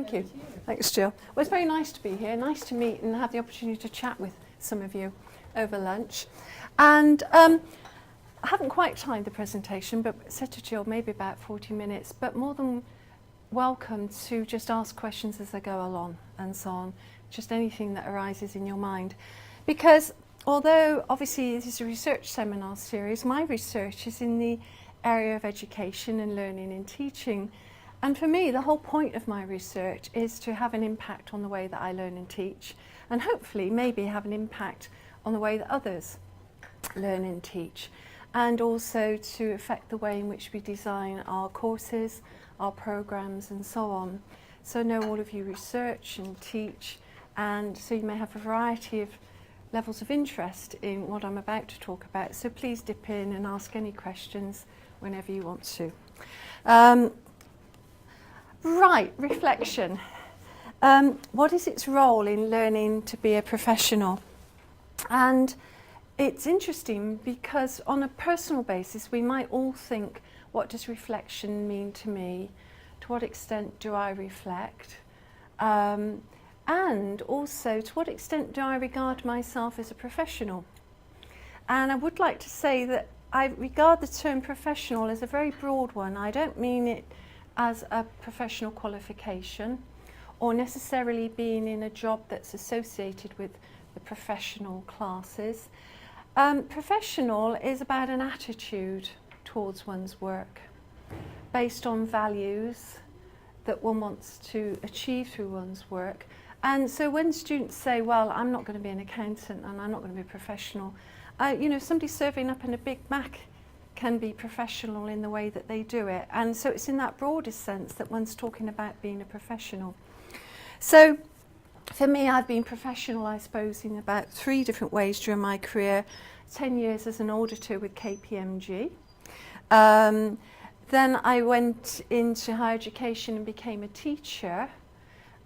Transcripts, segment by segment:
Thank you. Thanks, Jill. Well, it's very nice to be here. Nice to meet and have the opportunity to chat with some of you over lunch. And I haven't quite timed the presentation, but said to Jill maybe about 40 minutes, but more than welcome to just ask questions as I go along and so on, just anything that arises in your mind. Because although obviously this is a research seminar series, my research is in the area of education and learning and teaching. And for me, the whole point of my research is to have an impact on the way that I learn and teach, and hopefully maybe have an impact on the way that others learn and teach, and also to affect the way in which we design our courses, our programs and so on. So I know all of you research and teach, and so you may have a variety of levels of interest in what I'm about to talk about. So please dip in and ask any questions whenever you want to. Right, reflection. What is its role in learning to be a professional? And it's interesting because on a personal basis, we might all think, what does reflection mean to me? To what extent do I reflect? And also, to what extent do I regard myself as a professional? And I would like to say that I regard the term professional as a very broad one. I don't mean it as a professional qualification or necessarily being in a job that's associated with the professional classes. Professional is about an attitude towards one's work based on values that one wants to achieve through one's work. And so when students say, well, I'm not going to be an accountant and I'm not going to be a professional, you know, somebody serving up in a Big Mac can be professional in the way that they do it. And so it's in that broadest sense that one's talking about being a professional. So for me, I've been professional, I suppose, in about 3 different ways during my career. 10 years as an auditor with KPMG. Then I went into higher education and became a teacher.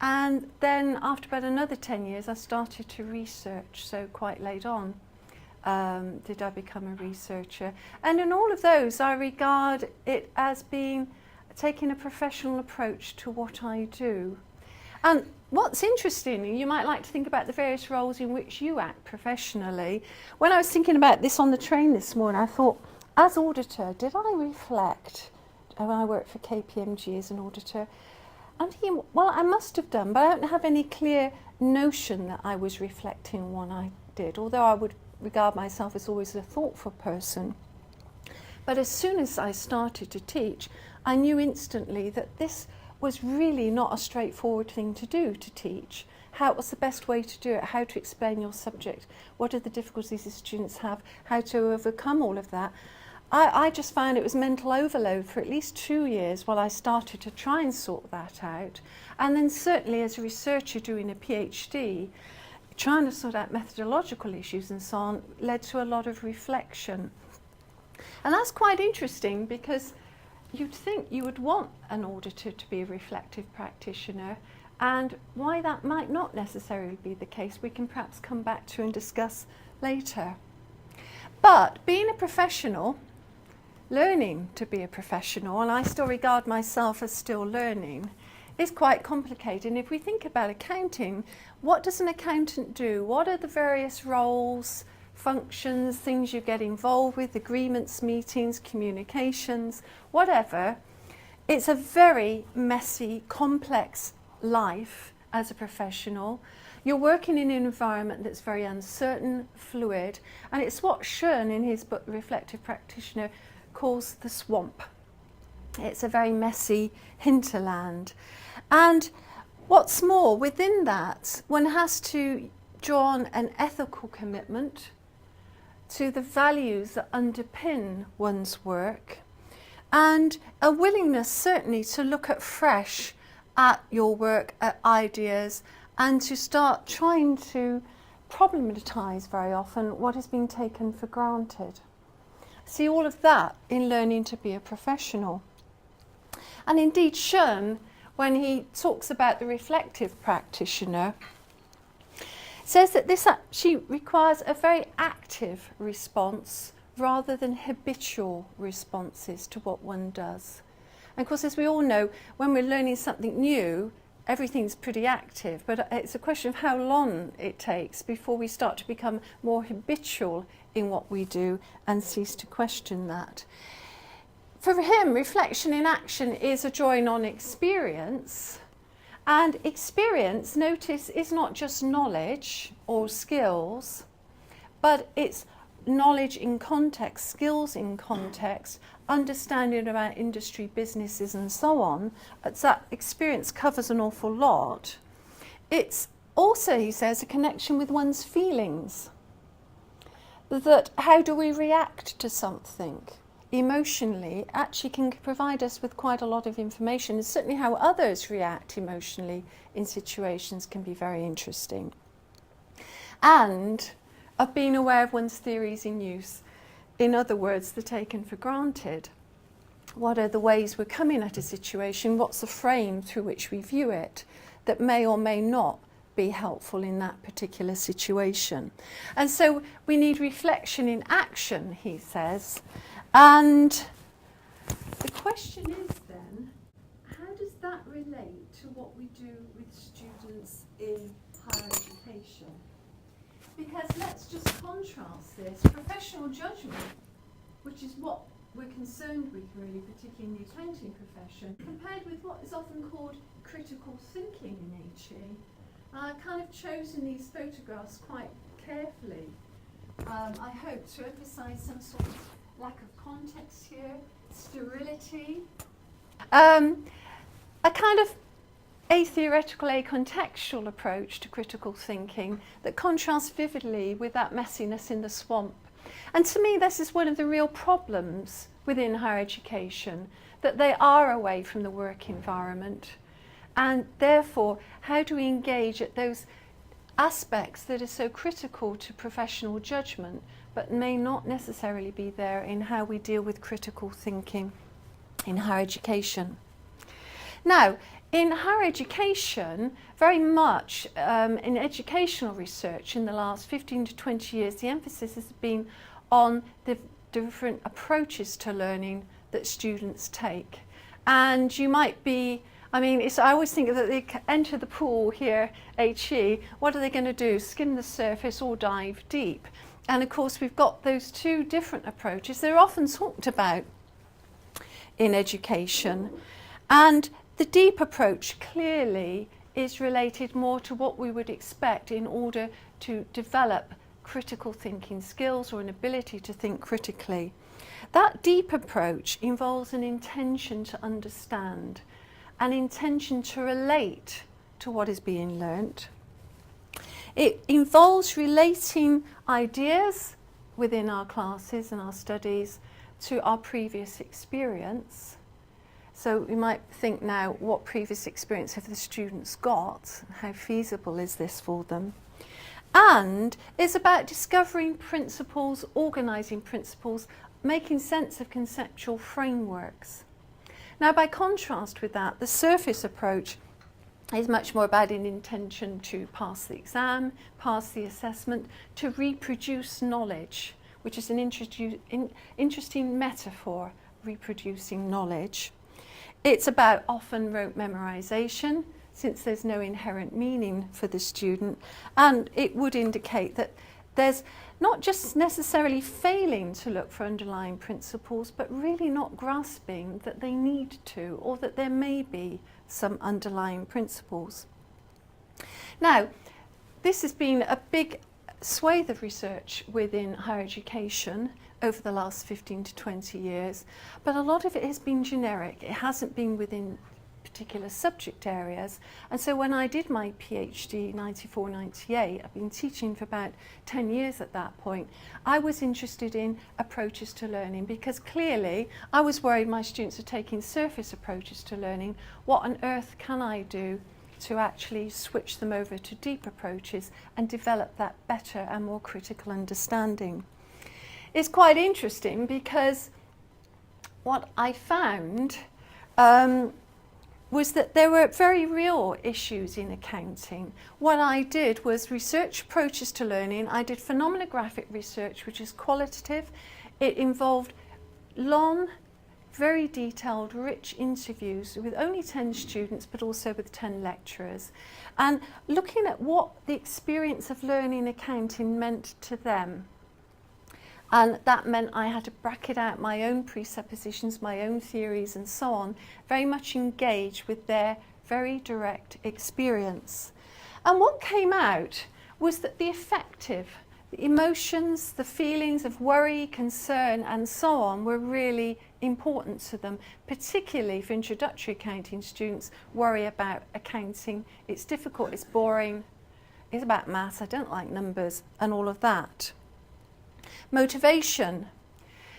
And then after about another 10 years, I started to research, so quite late on. Did I become a researcher? And in all of those, I regard it as being taking a professional approach to what I do. And what's interesting, you might like to think about the various roles in which you act professionally. When I was thinking about this on the train this morning, I thought, as auditor, did I reflect when I worked for KPMG as an auditor? I'm thinking, well, I must have done, but I don't have any clear notion that I was reflecting what I did, although I would regard myself as always a thoughtful person. But as soon as I started to teach, I knew instantly that this was really not a straightforward thing to do, to teach. How was the best way to do it, how to explain your subject, what are the difficulties the students have, how to overcome all of that. I just found it was mental overload for at least 2 years while I started to try and sort that out. And then certainly as a researcher doing a PhD, trying to sort out methodological issues and so on led to a lot of reflection. And that's quite interesting because you'd think you would want an auditor to be a reflective practitioner, and why that might not necessarily be the case we can perhaps come back to and discuss later. But being a professional, learning to be a professional, and I still regard myself as still learning, is quite complicated. And if we think about accounting, what does an accountant do? What are the various roles, functions, things you get involved with, agreements, meetings, communications, whatever? It's a very messy, complex life as a professional. You're working in an environment that's very uncertain, fluid, and it's what Schoen in his book, The Reflective Practitioner, calls the swamp. It's a very messy hinterland. And what's more, within that, one has to draw on an ethical commitment to the values that underpin one's work, and a willingness certainly to look at fresh at your work, at ideas, and to start trying to problematise very often what has been taken for granted. See all of that in learning to be a professional. And indeed, Schoen, when he talks about the reflective practitioner, says that this actually requires a very active response rather than habitual responses to what one does. And of course, as we all know, when we're learning something new, everything's pretty active, but it's a question of how long it takes before we start to become more habitual in what we do and cease to question that. For him, reflection in action is a drawing on experience. And experience, notice, is not just knowledge or skills, but it's knowledge in context, skills in context, understanding about industry, businesses and so on. That experience covers an awful lot. It's also, he says, a connection with one's feelings. That how do we react to something emotionally actually can provide us with quite a lot of information, and certainly how others react emotionally in situations can be very interesting. And of being aware of one's theories in use. In other words, they're taken for granted. What are the ways we're coming at a situation? What's the frame through which we view it that may or may not be helpful in that particular situation? And so we need reflection in action, he says. And the question is then, how does that relate to what we do with students in higher education? Because let's just contrast this. Professional judgment, which is what we're concerned with really, particularly in the accounting profession, compared with what is often called critical thinking in HE. I've kind of chosen these photographs quite carefully. I hope to emphasise some sort of lack of context here, sterility. A kind of a-theoretical, a-contextual approach to critical thinking that contrasts vividly with that messiness in the swamp. And to me, this is one of the real problems within higher education, that they are away from the work environment. And therefore, how do we engage at those aspects that are so critical to professional judgment, but may not necessarily be there in how we deal with critical thinking in higher education? Now, in higher education, very much in educational research in the last 15 to 20 years, the emphasis has been on the different approaches to learning that students take. And you might be, I always think that they enter the pool here, HE, what are they going to do? Skim the surface or dive deep? And of course, we've got those two different approaches. They're often talked about in education. And the deep approach clearly is related more to what we would expect in order to develop critical thinking skills or an ability to think critically. That deep approach involves an intention to understand, an intention to relate to what is being learnt. It involves relating ideas within our classes and our studies to our previous experience. So we might think now, what previous experience have the students got? How feasible is this for them? And it's about discovering principles, organising principles, making sense of conceptual frameworks. Now, by contrast with that, the surface approach is much more about an intention to pass the exam, pass the assessment, to reproduce knowledge, which is an interesting metaphor, reproducing knowledge. It's about often rote memorization, since there's no inherent meaning for the student, and it would indicate that there's not just necessarily failing to look for underlying principles, but really not grasping that they need to, or that there may be some underlying principles. Now, this has been a big swathe of research within higher education over the last 15 to 20 years, but a lot of it has been generic. It hasn't been within particular subject areas. And so when I did my PhD 94-98, I've been teaching for about 10 years at that point, I was interested in approaches to learning, because clearly I was worried my students are taking surface approaches to learning. What on earth can I do to actually switch them over to deep approaches and develop that better and more critical understanding? It's quite interesting, because what I found was that there were very real issues in accounting. What I did was research approaches to learning. I did phenomenographic research, which is qualitative. It involved long very detailed, rich interviews with only 10 students, but also with 10 lecturers, and looking at what the experience of learning accounting meant to them. And that meant I had to bracket out my own presuppositions, my own theories and so on, very much engage with their very direct experience. And what came out was that the emotions, the feelings of worry, concern and so on were really important to them, particularly for introductory accounting students. Worry about accounting, it's difficult, it's boring, it's about maths, I don't like numbers and all of that. Motivation.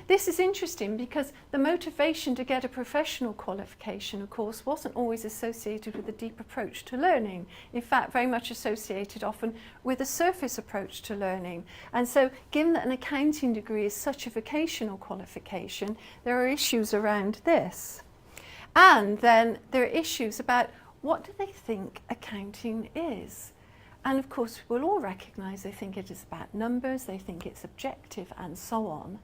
This is interesting because the motivation to get a professional qualification, of course, wasn't always associated with a deep approach to learning. In fact, very much associated often with a surface approach to learning. And so, given that an accounting degree is such a vocational qualification, there are issues around this. And then there are issues about what do they think accounting is? And of course, we'll all recognise they think it is about numbers, they think it's objective and so on.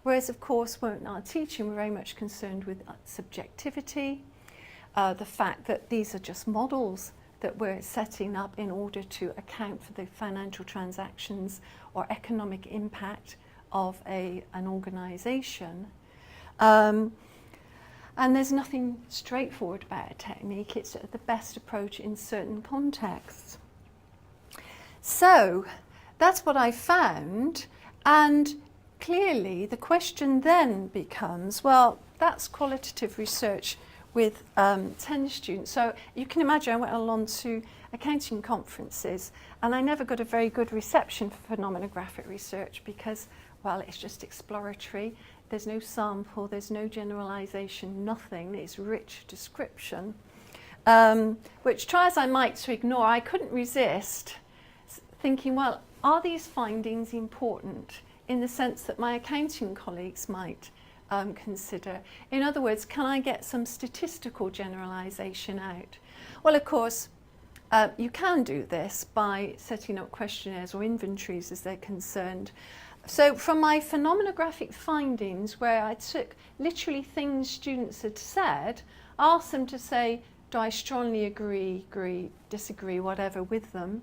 Whereas, of course, in our teaching, we're very much concerned with subjectivity, the fact that these are just models that we're setting up in order to account for the financial transactions or economic impact of an organisation. And there's nothing straightforward about a technique. It's the best approach in certain contexts. So that's what I found, and clearly the question then becomes, well, that's qualitative research with 10 students. So you can imagine I went along to accounting conferences and I never got a very good reception for phenomenographic research because, well, it's just exploratory. There's no sample, there's no generalisation, nothing. It's rich description, which, try as I might to ignore, I couldn't resist thinking, well, are these findings important in the sense that my accounting colleagues might consider? In other words, can I get some statistical generalisation out? Well, of course, you can do this by setting up questionnaires or inventories as they're concerned. So from my phenomenographic findings, where I took literally things students had said, asked them to say, do I strongly agree, disagree, whatever with them,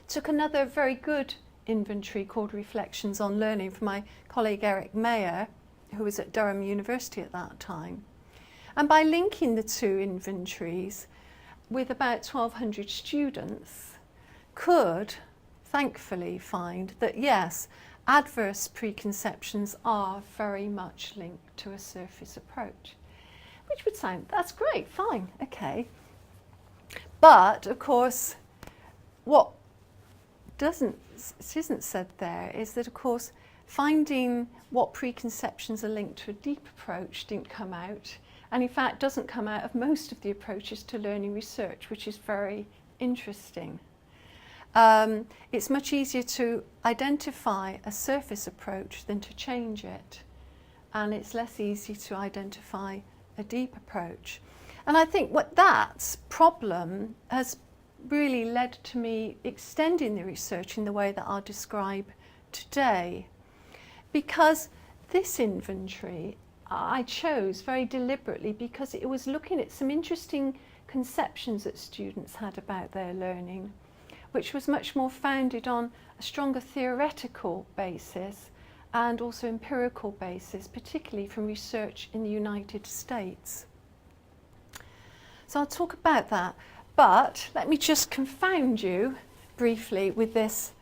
took another very good inventory called Reflections on Learning from my colleague Eric Mayer, who was at Durham University at that time. And by linking the two inventories with about 1,200 students, could thankfully find that yes, adverse preconceptions are very much linked to a surface approach. Which would sound, that's great, fine, okay. But of course, what isn't said there is that, of course, finding what preconceptions are linked to a deep approach didn't come out, and in fact doesn't come out of most of the approaches to learning research, which is very interesting. It's much easier to identify a surface approach than to change it, and it's less easy to identify a deep approach. And I think what that problem has really led to me extending the research in the way that I'll describe today, because this inventory I chose very deliberately because it was looking at some interesting conceptions that students had about their learning, which was much more founded on a stronger theoretical basis and also empirical basis, particularly from research in the United States. So I'll talk about that. But let me just confound you briefly with this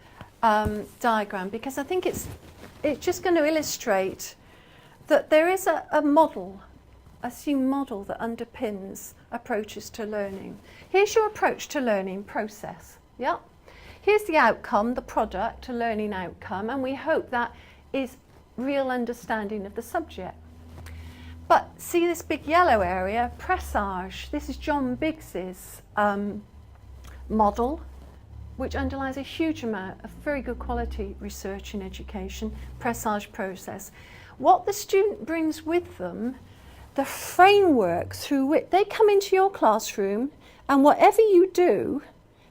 diagram, because I think it's just going to illustrate that there is a model, assumed model that underpins approaches to learning. Here's your approach to learning process. Yeah. Here's the outcome, the product, a learning outcome, and we hope that is real understanding of the subject. But see this big yellow area, presage. This is John Biggs's model, which underlies a huge amount of very good quality research in education, presage process. What the student brings with them, the framework through which they come into your classroom, and whatever you do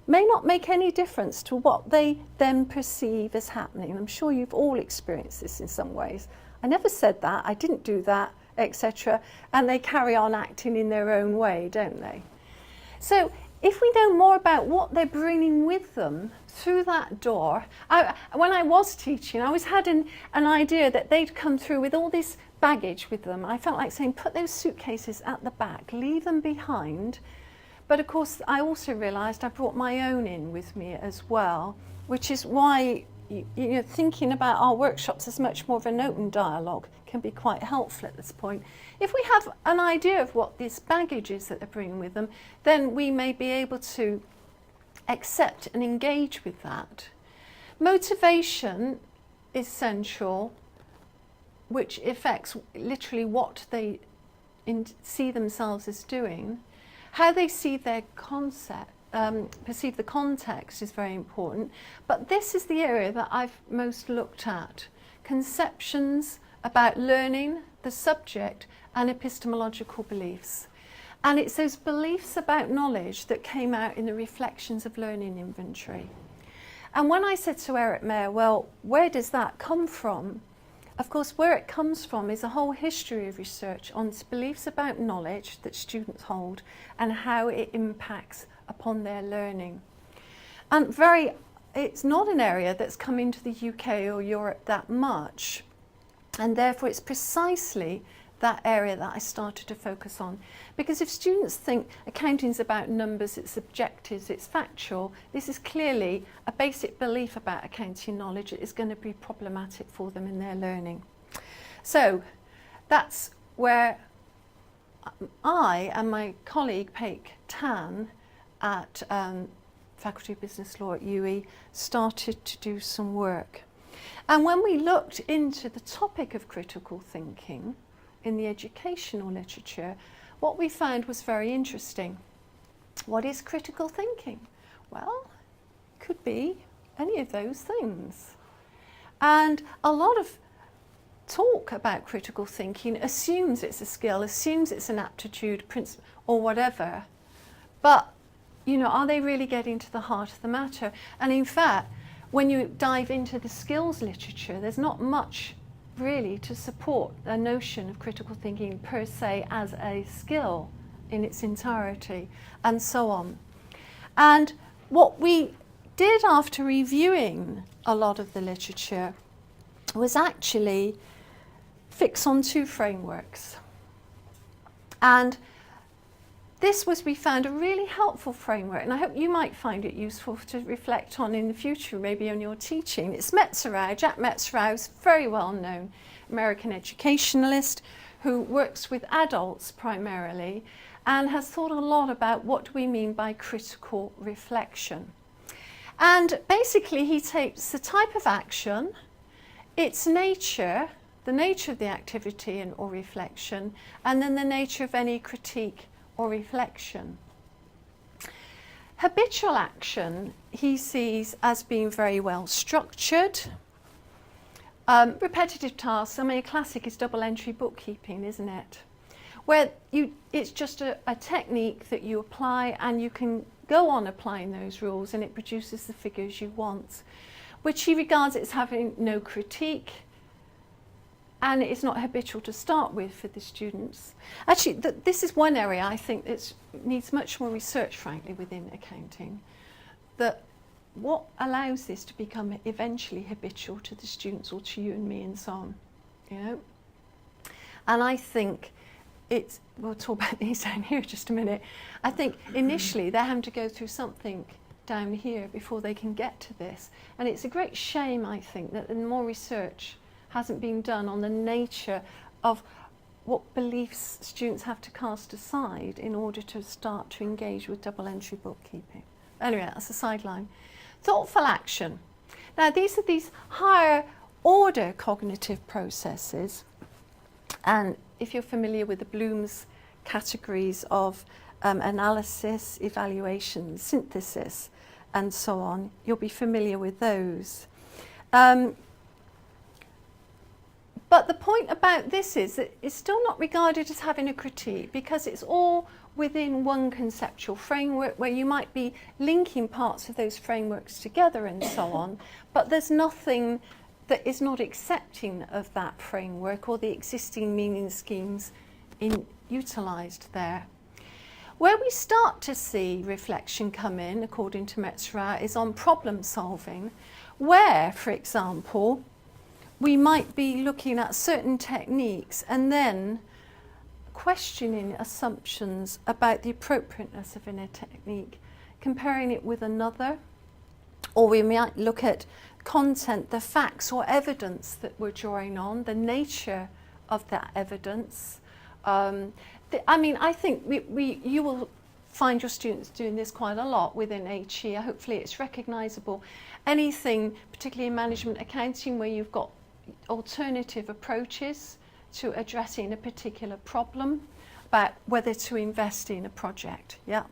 may not make any difference to what they then perceive as happening. I'm sure you've all experienced this in some ways. I never said that, I didn't do that, etc. And they carry on acting in their own way, don't they? So if we know more about what they're bringing with them through that door, when I was teaching, I always had an idea that they'd come through with all this baggage with them. I felt like saying, put those suitcases at the back, leave them behind. But of course, I also realised I brought my own in with me as well, which is why thinking about our workshops as much more of an open dialogue can be quite helpful at this point. If we have an idea of what this baggage is that they're bringing with them, then we may be able to accept and engage with that. Motivation is central, which affects literally what they see themselves as doing. How they see their concept, perceive the context is very important, but this is the area that I've most looked at. Conceptions about learning, the subject, and epistemological beliefs. And it's those beliefs about knowledge that came out in the Reflections of Learning inventory. And when I said to Eric Mayer, well, where does that come from? Of course, where it comes from is a whole history of research on beliefs about knowledge that students hold and how it impacts upon their learning. And it's not an area that's come into the UK or Europe that much, and therefore it's precisely that area that I started to focus on. Because if students think accounting's about numbers, it's objectives, it's factual, this is clearly a basic belief about accounting knowledge that is going to be problematic for them in their learning. So that's where I and my colleague Paik Tan at Faculty of Business Law at UE started to do some work. And when we looked into the topic of critical thinking in the educational literature, what we found was very interesting. What is critical thinking? Well, it could be any of those things. And a lot of talk about critical thinking assumes it's a skill, assumes it's an aptitude, or whatever. But, are they really getting to the heart of the matter? And in fact, when you dive into the skills literature, there's not much really to support a notion of critical thinking per se as a skill in its entirety, and so on. And what we did after reviewing a lot of the literature was actually fix on two frameworks. And this was, we found, a really helpful framework, and I hope you might find it useful to reflect on in the future, maybe on your teaching. It's Metzgerau, Jack Metzgerau, is a very well-known American educationalist who works with adults primarily and has thought a lot about what do we mean by critical reflection. And basically he takes the type of action, its nature, the nature of the activity or reflection, and then the nature of any critique or reflection. Habitual action he sees as being very well structured. Repetitive tasks, a classic is double entry bookkeeping, isn't it? Where it's just a technique that you apply and you can go on applying those rules and it produces the figures you want, which he regards as having no critique, and it's not habitual to start with for the students. Actually, this is one area I think that needs much more research, frankly, within accounting, that what allows this to become eventually habitual to the students or to you and me and so on, And I think we'll talk about these down here in just a minute. I think initially they're having to go through something down here before they can get to this. And it's a great shame, I think, that more research hasn't been done on the nature of what beliefs students have to cast aside in order to start to engage with double entry bookkeeping. Anyway, that's a sideline. Thoughtful action. Now, these are these higher order cognitive processes, and if you're familiar with the Bloom's categories of analysis, evaluation, synthesis, and so on, you'll be familiar with those. But the point about this is that it's still not regarded as having a critique, because it's all within one conceptual framework where you might be linking parts of those frameworks together and so on, but there's nothing that is not accepting of that framework or the existing meaning schemes utilised there. Where we start to see reflection come in, according to Metzger, is on problem solving, where, for example, we might be looking at certain techniques and then questioning assumptions about the appropriateness of a technique, comparing it with another, or we might look at content, the facts or evidence that we're drawing on, the nature of that evidence. I think you will find your students doing this quite a lot within HE. Hopefully it's recognisable. Anything, particularly in management accounting, where you've got alternative approaches to addressing a particular problem, about whether to invest in a project. Yeah,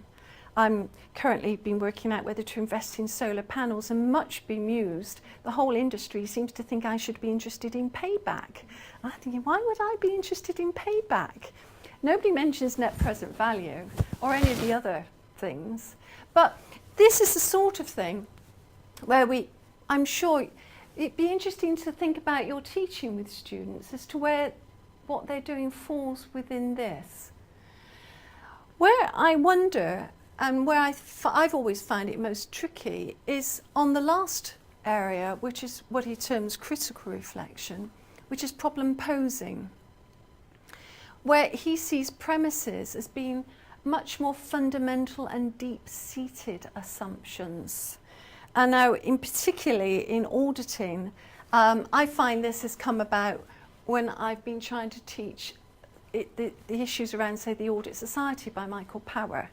I'm currently been working out whether to invest in solar panels, and much bemused, the whole industry seems to think I should be interested in payback. I'm thinking, why would I be interested in payback? Nobody mentions net present value or any of the other things, but this is the sort of thing where I'm sure it'd be interesting to think about your teaching with students as to where what they're doing falls within this. Where I wonder, and where I've always found it most tricky, is on the last area, which is what he terms critical reflection, which is problem posing, where he sees premises as being much more fundamental and deep-seated assumptions. And now, particularly in auditing, I find this has come about when I've been trying to teach the issues around, say, the Audit Society by Michael Power.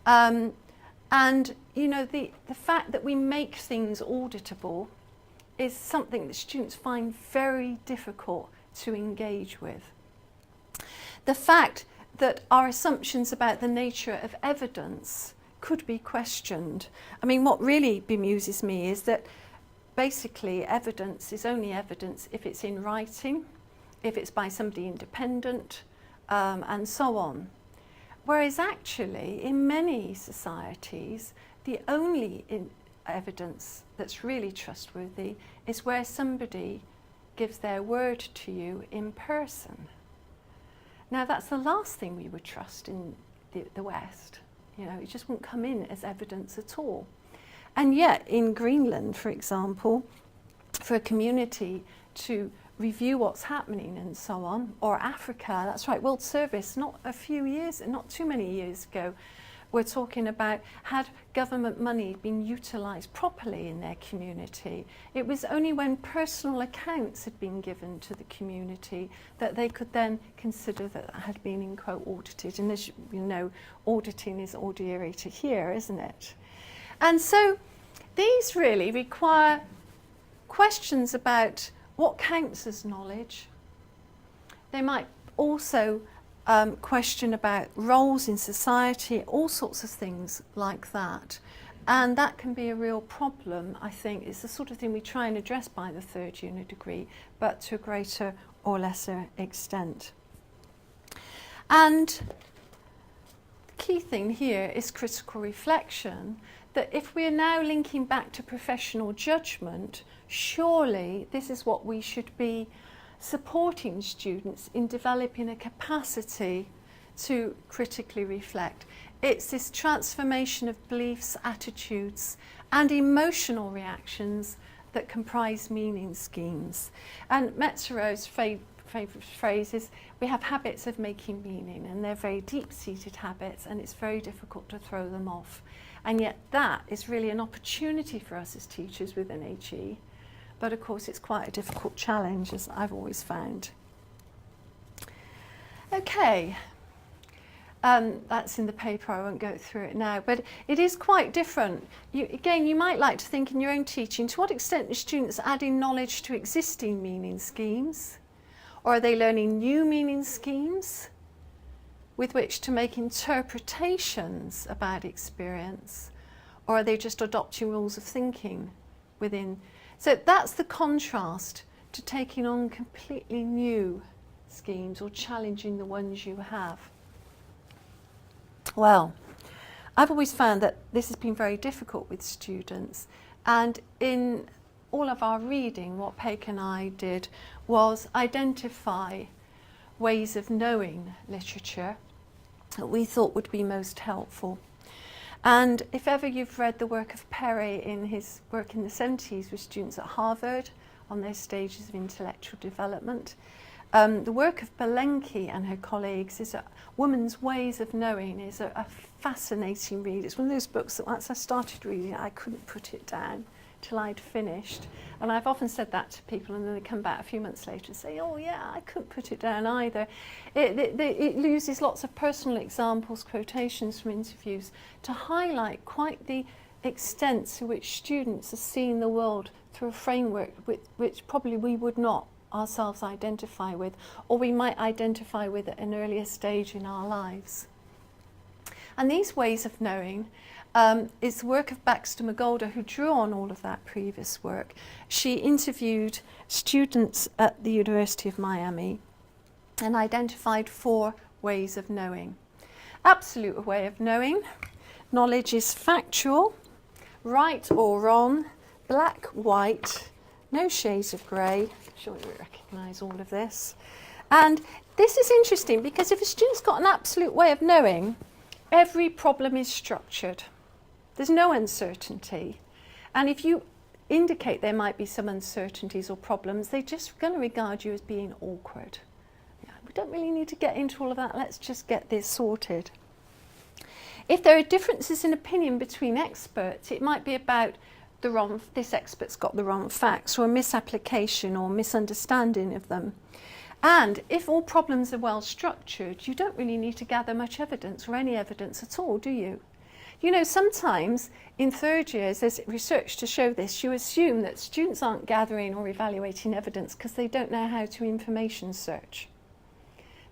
And, you know, the fact that we make things auditable is something that students find very difficult to engage with. The fact that our assumptions about the nature of evidence could be questioned. I mean, what really bemuses me is that basically evidence is only evidence if it's in writing, if it's by somebody independent, and so on. Whereas actually, in many societies, the only evidence that's really trustworthy is where somebody gives their word to you in person. Now, that's the last thing we would trust in the West. You know, it just won't come in as evidence at all. And yet, in Greenland, for example, for a community to review what's happening and so on, or Africa, that's right, World Service, not too many years ago, we're talking about, had government money been utilised properly in their community? It was only when personal accounts had been given to the community that they could then consider that that had been, in quote, audited. And as you know, auditing is audire to hear, isn't it? And so these really require questions about what counts as knowledge. They might also question about roles in society, all sorts of things like that. And that can be a real problem, I think. It's the sort of thing we try and address by the third unit degree, but to a greater or lesser extent. And the key thing here is critical reflection, that if we are now linking back to professional judgment, surely this is what we should be supporting students in developing a capacity to critically reflect. It's this transformation of beliefs, attitudes, and emotional reactions that comprise meaning schemes. And Metzero's favourite phrase is, we have habits of making meaning, and they're very deep-seated habits, and it's very difficult to throw them off. And yet that is really an opportunity for us as teachers within HE. But of course, it's quite a difficult challenge, as I've always found. Okay, that's in the paper, I won't go through it now, but it is quite different. Again, you might like to think in your own teaching, to what extent are students adding knowledge to existing meaning schemes? Or are they learning new meaning schemes with which to make interpretations about experience? Or are they just adopting rules of thinking within? So that's the contrast to taking on completely new schemes or challenging the ones you have. Well, I've always found that this has been very difficult with students, and in all of our reading, what Peg and I did was identify ways of knowing literature that we thought would be most helpful. And if ever you've read the work of Perry in his work in the 70s with students at Harvard on their stages of intellectual development, the work of Belenki and her colleagues is a Woman's Ways of Knowing is a fascinating read. It's one of those books that once I started reading, I couldn't put it down till I'd finished. And I've often said that to people, and then they come back a few months later and say, oh yeah, I couldn't put it down either. It uses lots of personal examples, quotations from interviews to highlight quite the extent to which students are seeing the world through a framework which probably we would not ourselves identify with, or we might identify with at an earlier stage in our lives. And these ways of knowing is the work of Baxter McGolder, who drew on all of that previous work. She interviewed students at the University of Miami and identified 4 ways of knowing. Absolute way of knowing. Knowledge is factual, right or wrong, black, white, no shades of grey. I'm sure you recognise all of this. And this is interesting because if a student's got an absolute way of knowing, every problem is structured. There's no uncertainty. And if you indicate there might be some uncertainties or problems, they're just going to regard you as being awkward. Yeah, we don't really need to get into all of that. Let's just get this sorted. If there are differences in opinion between experts, it might be about this expert's got the wrong facts, or a misapplication or misunderstanding of them. And if all problems are well structured, you don't really need to gather much evidence or any evidence at all, do you? You know, sometimes in third years, there's research to show this, you assume that students aren't gathering or evaluating evidence because they don't know how to information search.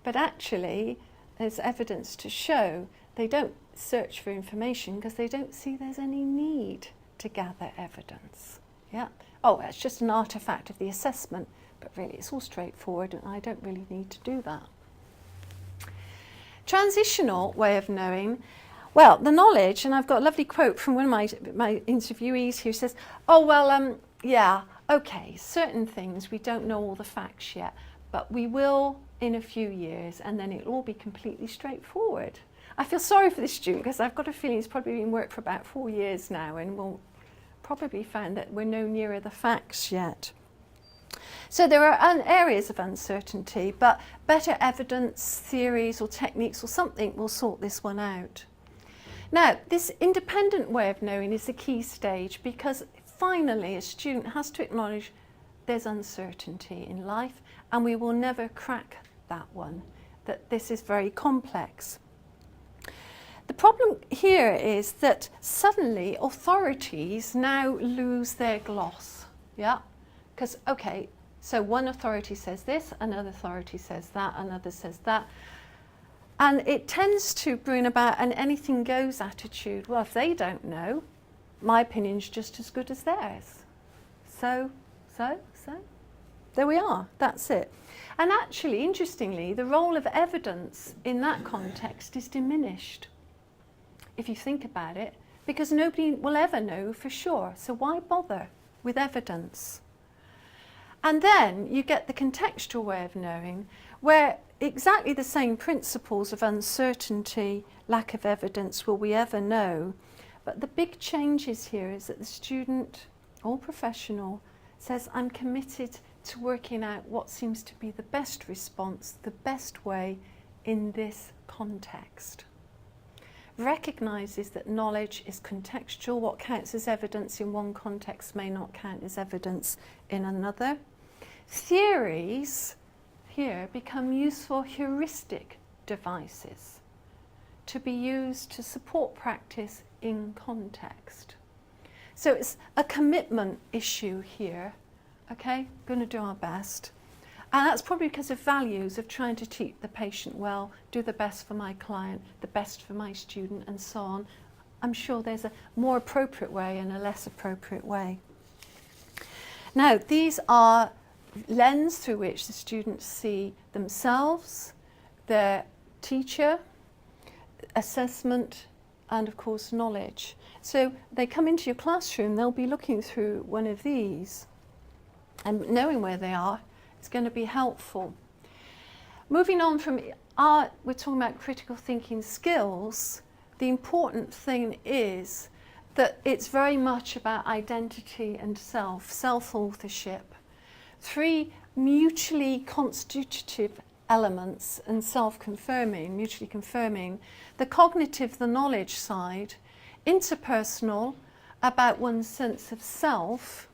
But actually, there's evidence to show they don't search for information because they don't see there's any need to gather evidence. Yeah. Oh, that's just an artifact of the assessment, but really it's all straightforward and I don't really need to do that. Transitional way of knowing. Well, the knowledge, and I've got a lovely quote from one of my interviewees who says, oh, well, yeah, okay, certain things we don't know all the facts yet, but we will in a few years, and then it'll all be completely straightforward. I feel sorry for this student because I've got a feeling he's probably been working for about 4 years now and will probably find that we're no nearer the facts yet. So there are areas of uncertainty, but better evidence, theories or techniques or something will sort this one out. Now, this independent way of knowing is the key stage because finally a student has to acknowledge there's uncertainty in life and we will never crack that one, that this is very complex. The problem here is that suddenly authorities now lose their gloss, yeah? Because, okay, so one authority says this, another authority says that, another says that. And it tends to bring about an anything goes attitude. Well, if they don't know, my opinion's just as good as theirs. So, there we are, that's it. And actually, interestingly, the role of evidence in that context is diminished, if you think about it, because nobody will ever know for sure. So why bother with evidence? And then you get the contextual way of knowing, where exactly the same principles of uncertainty, lack of evidence will we ever know. But the big changes here is that the student or professional says, I'm committed to working out what seems to be the best response, the best way in this context. Recognises that knowledge is contextual. What counts as evidence in one context may not count as evidence in another. Theories here become useful heuristic devices to be used to support practice in context. So it's a commitment issue here, okay? Going to do our best. And that's probably because of values of trying to treat the patient well, do the best for my client, the best for my student, and so on. I'm sure there's a more appropriate way and a less appropriate way. Now, these are lens through which the students see themselves, their teacher, assessment, and of course knowledge. So they come into your classroom, they'll be looking through one of these. And knowing where they are is going to be helpful. Moving on from we're talking about critical thinking skills. The important thing is that it's very much about identity and self-authorship. 3 mutually constitutive elements and self-confirming, mutually confirming. The cognitive, the knowledge side, interpersonal, about one's sense of self,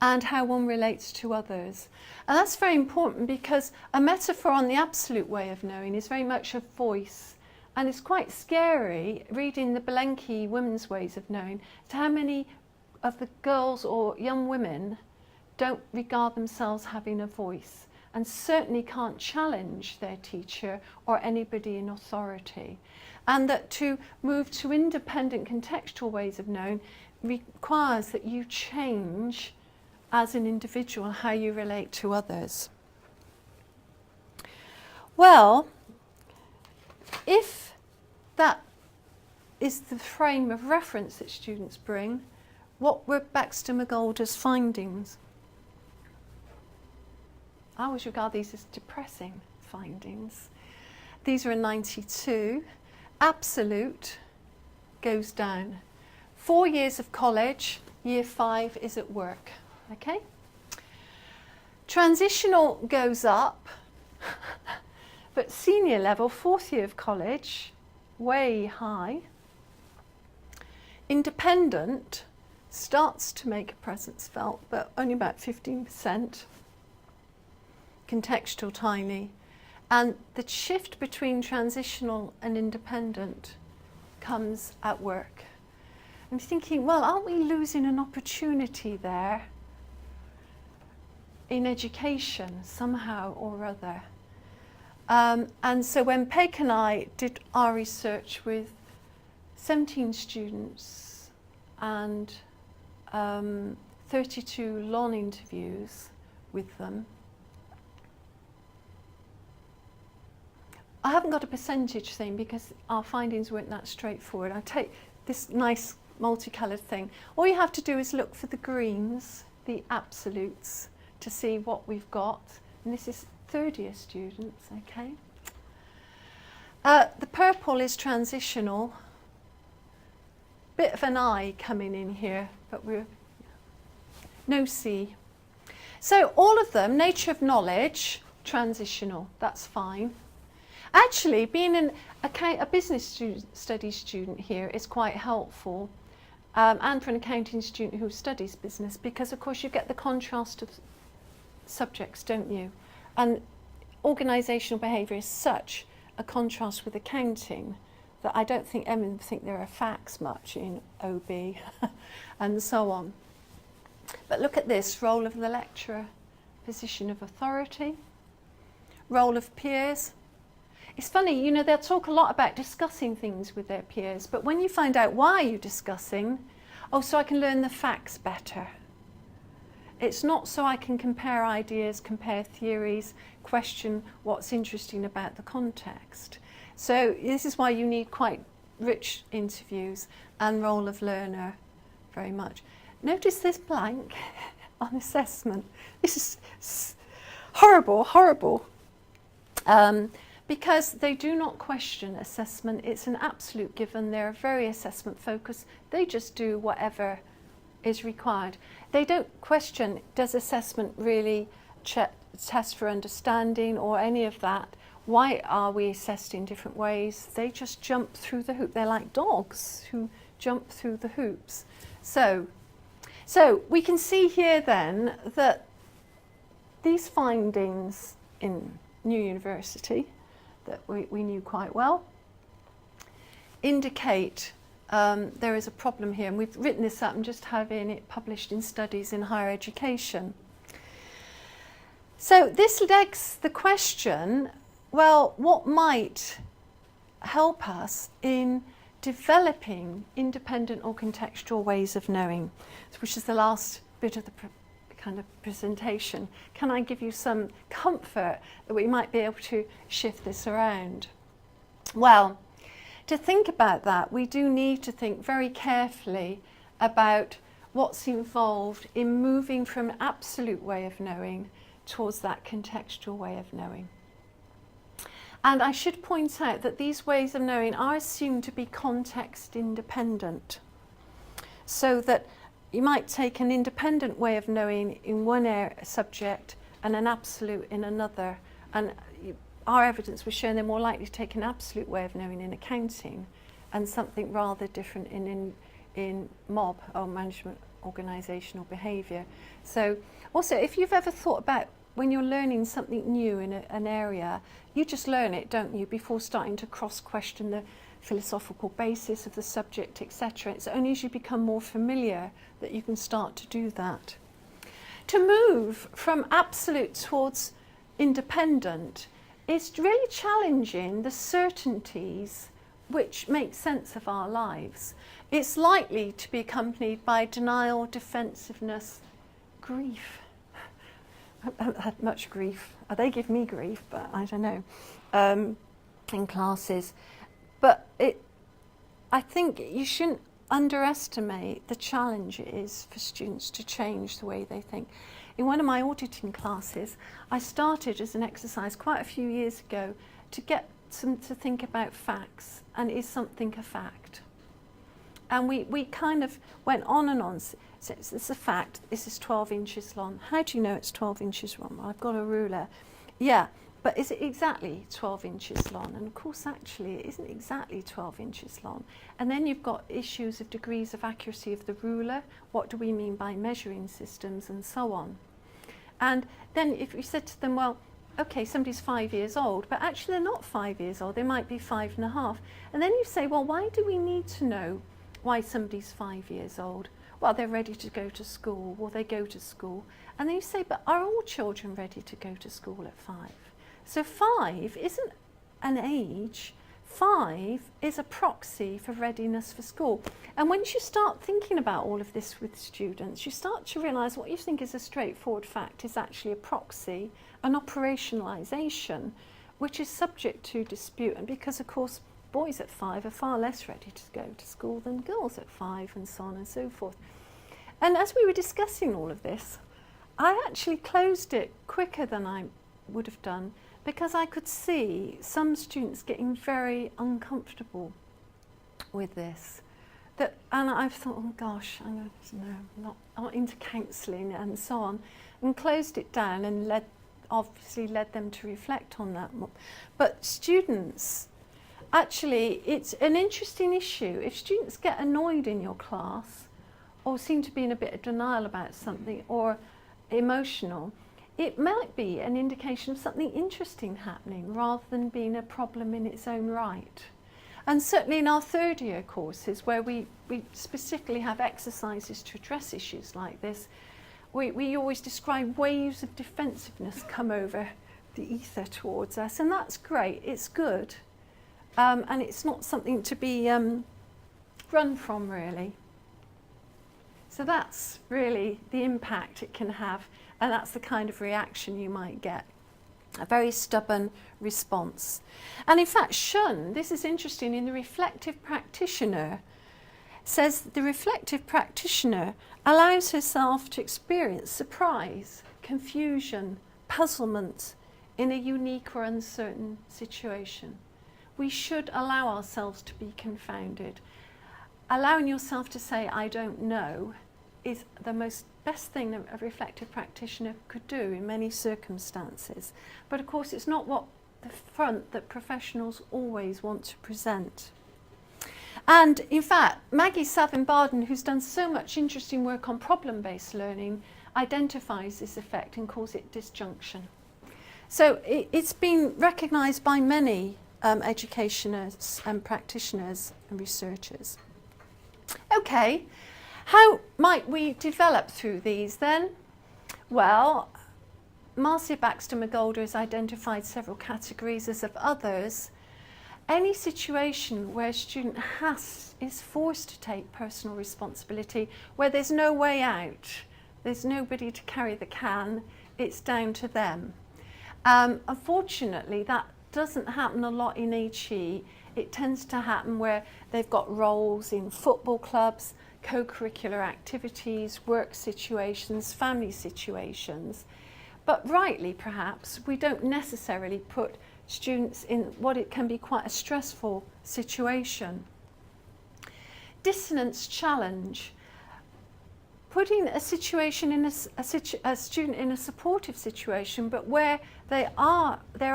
and how one relates to others. And that's very important because a metaphor on the absolute way of knowing is very much a voice. And it's quite scary reading the Belenki Women's Ways of Knowing to how many of the girls or young women don't regard themselves having a voice and certainly can't challenge their teacher or anybody in authority. And that to move to independent contextual ways of knowing requires that you change as an individual how you relate to others. Well, if that is the frame of reference that students bring, what were Baxter McGolder's findings? I always regard these as depressing findings. These are in 92. Absolute goes down. 4 years of college, year 5 is at work. Okay? Transitional goes up, but senior level, 4th year of college, way high. Independent starts to make a presence felt, but only about 15%. Contextual, tiny. And the shift between transitional and independent comes at work. I'm thinking, well, aren't we losing an opportunity there in education somehow or other? And so when Peg and I did our research with 17 students and 32 long interviews with them, I haven't got a percentage thing because our findings weren't that straightforward. I take this nice multicoloured thing. All you have to do is look for the greens, the absolutes, to see what we've got. And this is third year students, okay? The purple is transitional. Bit of an I coming in here, but we're no C. So all of them, nature of knowledge, transitional, that's fine. Actually, being a business studies student here is quite helpful, and for an accounting student who studies business, because of course you get the contrast of subjects, don't you? And organisational behaviour is such a contrast with accounting that I don't think Emma would think there are facts much in OB and so on. But look at this, role of the lecturer, position of authority, role of peers. It's funny, you know, they'll talk a lot about discussing things with their peers, but when you find out why you're discussing, oh, so I can learn the facts better. It's not so I can compare ideas, compare theories, question what's interesting about the context. So this is why you need quite rich interviews and role of learner very much. Notice this blank on assessment. This is horrible, horrible. Because they do not question assessment. It's an absolute given. They're very assessment focused. They just do whatever is required. They don't question, does assessment really test for understanding or any of that? Why are we assessed in different ways? They just jump through the hoop. They're like dogs who jump through the hoops. So we can see here then that these findings in New University that we knew quite well indicate there is a problem here, and we've written this up and just having it published in Studies in Higher Education. So this begs the question, well, what might help us in developing independent or contextual ways of knowing, which is the last bit of the kind of presentation. Can I give you some comfort that we might be able to shift this around? Well, to think about that, we do need to think very carefully about what's involved in moving from an absolute way of knowing towards that contextual way of knowing. And I should point out that these ways of knowing are assumed to be context independent, so that you might take an independent way of knowing in one subject and an absolute in another. And our evidence was showing they're more likely to take an absolute way of knowing in accounting and something rather different in MOB, or management organisational behaviour. So also, if you've ever thought about when you're learning something new in an area, you just learn it, don't you, before starting to cross-question the philosophical basis of the subject, etc. It's only as you become more familiar that you can start to do that. To move from absolute towards independent is really challenging the certainties which make sense of our lives. It's likely to be accompanied by denial, defensiveness, grief. I haven't had much grief. They give me grief, but I don't know, in classes. But I think you shouldn't underestimate the challenge it is for students to change the way they think. In one of my auditing classes, I started as an exercise quite a few years ago to get them to think about facts, and is something a fact? And we kind of went on and on. So it's a fact, this is 12 inches long. How do you know it's 12 inches long? Well, I've got a ruler. Yeah, but is it exactly 12 inches long? And of course, actually, it isn't exactly 12 inches long. And then you've got issues of degrees of accuracy of the ruler. What do we mean by measuring systems, and so on. And then if you said to them, well, okay, somebody's 5 years old, but actually they're not 5 years old, they might be 5.5. And then you say, well, why do we need to know why somebody's 5 years old? Well, they're ready to go to school, or they go to school. And then you say, but are all children ready to go to school at 5? So 5 isn't an age. 5 is a proxy for readiness for school. And once you start thinking about all of this with students, you start to realise what you think is a straightforward fact is actually a proxy, an operationalisation, which is subject to dispute. And because, of course, boys at 5 are far less ready to go to school than girls at 5, and so on and so forth. And as we were discussing all of this, I actually closed it quicker than I would have done, because I could see some students getting very uncomfortable with this. And I've thought, oh gosh, I'm not into counselling and so on, and closed it down and obviously led them to reflect on that more. But students, actually, it's an interesting issue. If students get annoyed in your class, or seem to be in a bit of denial about something, or emotional, it might be an indication of something interesting happening rather than being a problem in its own right. And certainly in our third year courses, where we specifically have exercises to address issues like this, we always describe waves of defensiveness come over the ether towards us, and that's great, it's good. And it's not something to be run from, really. So that's really the impact it can have, and that's the kind of reaction you might get, a very stubborn response. And in fact, Shun, this is interesting, in the reflective practitioner, says the reflective practitioner allows herself to experience surprise, confusion, puzzlement in a unique or uncertain situation. We should allow ourselves to be confounded. Allowing yourself to say, I don't know, is the best thing that a reflective practitioner could do in many circumstances. But of course, it's not what the front that professionals always want to present. And in fact, Maggie Savin-Barden, who's done so much interesting work on problem-based learning, identifies this effect and calls it disjunction. So it's been recognised by many educationists and practitioners and researchers. Okay, how might we develop through these then? Well, Marcia Baxter-McGolder has identified several categories, as have others. Any situation where a student is forced to take personal responsibility, where there's no way out, there's nobody to carry the can, it's down to them. Unfortunately, that doesn't happen a lot in HE. It tends to happen where they've got roles in football clubs, co-curricular activities, work situations, family situations. But rightly, perhaps, we don't necessarily put students in what it can be quite a stressful situation. Dissonance challenge. Putting a situation in a student in a supportive situation, but where their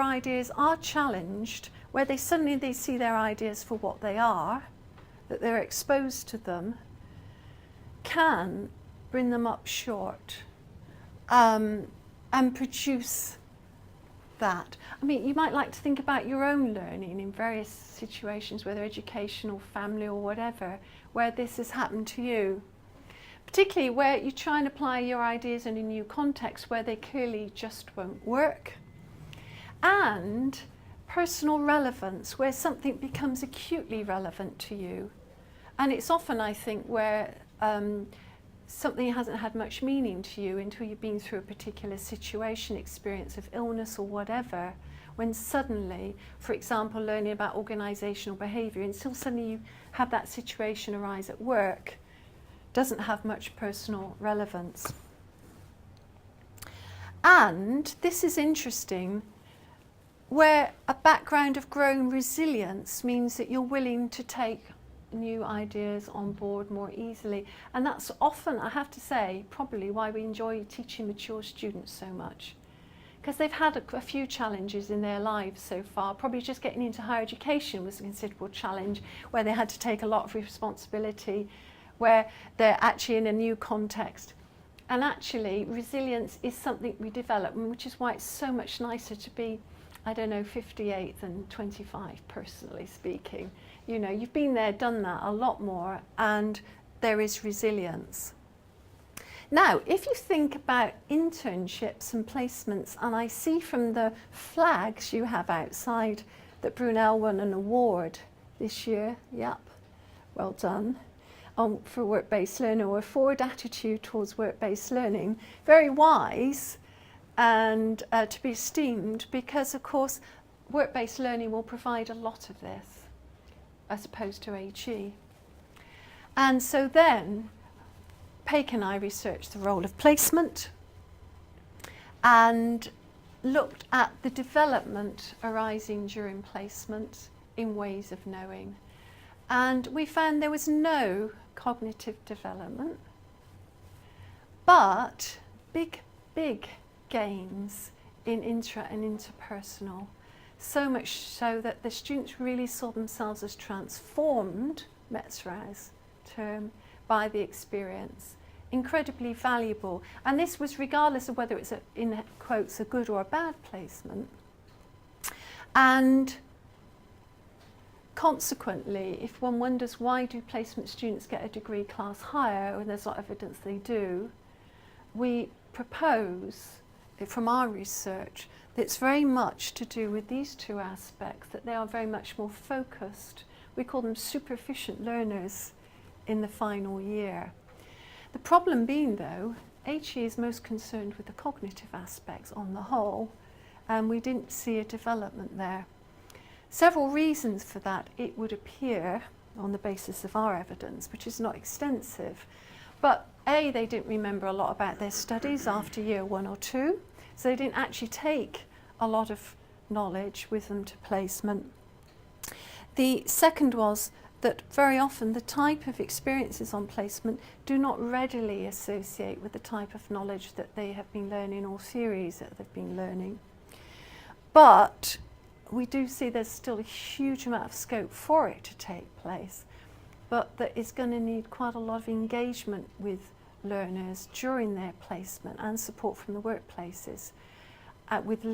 ideas are challenged, where they suddenly see their ideas for what they are, that they're exposed to them, can bring them up short and produce that. I mean, you might like to think about your own learning in various situations, whether educational, family or whatever, where this has happened to you. Particularly where you try and apply your ideas in a new context where they clearly just won't work. And personal relevance, where something becomes acutely relevant to you. And it's often, I think, where something hasn't had much meaning to you until you've been through a particular situation, experience of illness or whatever, when suddenly, for example, learning about organisational behaviour, until suddenly you have that situation arise at work, doesn't have much personal relevance. And this is interesting, where a background of growing resilience means that you're willing to take new ideas on board more easily. And that's often, I have to say, probably why we enjoy teaching mature students so much. Because they've had a few challenges in their lives so far. Probably just getting into higher education was a considerable challenge, where they had to take a lot of responsibility, where they're actually in a new context. And actually, resilience is something we develop, which is why it's so much nicer to be, I don't know, 58 than 25, personally speaking. You know, you've been there, done that a lot more, and there is resilience. Now, if you think about internships and placements, and I see from the flags you have outside that Brunel won an award this year, yep, well done. For work-based learning, or a forward attitude towards work-based learning, very wise and to be esteemed, because of course work-based learning will provide a lot of this as opposed to HE. And so then Paik and I researched the role of placement and looked at the development arising during placement in ways of knowing. And we found there was no cognitive development, but big gains in intra and interpersonal. So much so that the students really saw themselves as transformed, Metzger's term, by the experience. Incredibly valuable. And this was regardless of whether it's, in quotes, a good or a bad placement. And consequently, if one wonders why do placement students get a degree class higher, and there's a lot of evidence they do, we propose from our research that it's very much to do with these two aspects, that they are very much more focused. We call them super-efficient learners in the final year. The problem being, though, HE is most concerned with the cognitive aspects on the whole, and we didn't see a development there. Several reasons for that, it would appear, on the basis of our evidence, which is not extensive. But A, they didn't remember a lot about their studies after year 1 or 2, so they didn't actually take a lot of knowledge with them to placement. The second was that very often the type of experiences on placement do not readily associate with the type of knowledge that they have been learning or theories that they've been learning. But we do see there's still a huge amount of scope for it to take place, but that it's going to need quite a lot of engagement with learners during their placement and support from the workplaces, with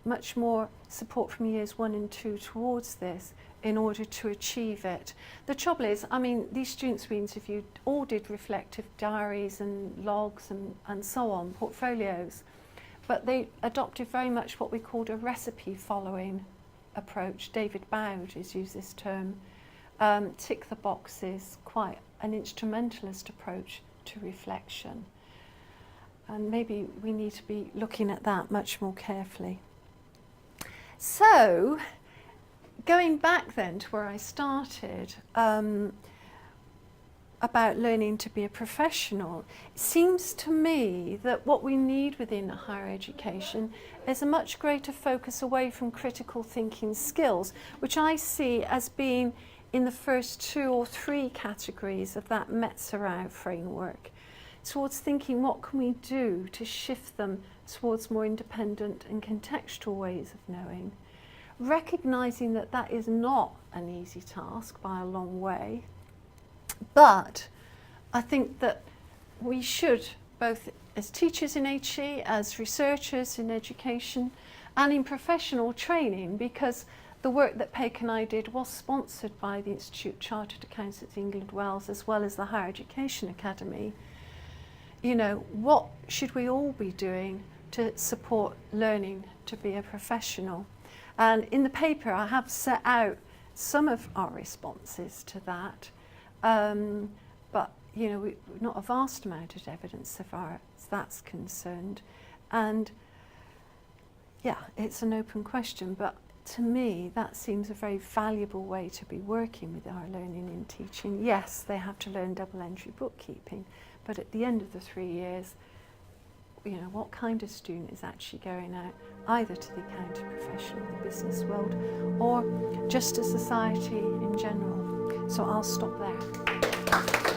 much more support from years 1 and 2 towards this in order to achieve it. The trouble is, I mean, these students we interviewed all did reflective diaries and logs and so on, portfolios, but they adopted very much what we called a recipe following approach. David Bowd has used this term, tick the boxes, quite an instrumentalist approach to reflection. And maybe we need to be looking at that much more carefully. So, going back then to where I started, about learning to be a professional, it seems to me that what we need within higher education is a much greater focus away from critical thinking skills, which I see as being in the first 2 or 3 categories of that Metzgerau framework, towards thinking what can we do to shift them towards more independent and contextual ways of knowing, recognising that that is not an easy task by a long way. But I think that we should, both as teachers in HE, as researchers in education, and in professional training, because the work that Paik and I did was sponsored by the Institute of Chartered Accountants England Wales, as well as the Higher Education Academy. You know, what should we all be doing to support learning to be a professional? And in the paper I have set out some of our responses to that. But you know, not a vast amount of evidence so far as that's concerned, and yeah, it's an open question, but to me that seems a very valuable way to be working with our learning in teaching. Yes, they have to learn double entry bookkeeping, but at the end of the 3 years, you know, what kind of student is actually going out either to the accounting profession or the business world, or just to society in general? So I'll stop there.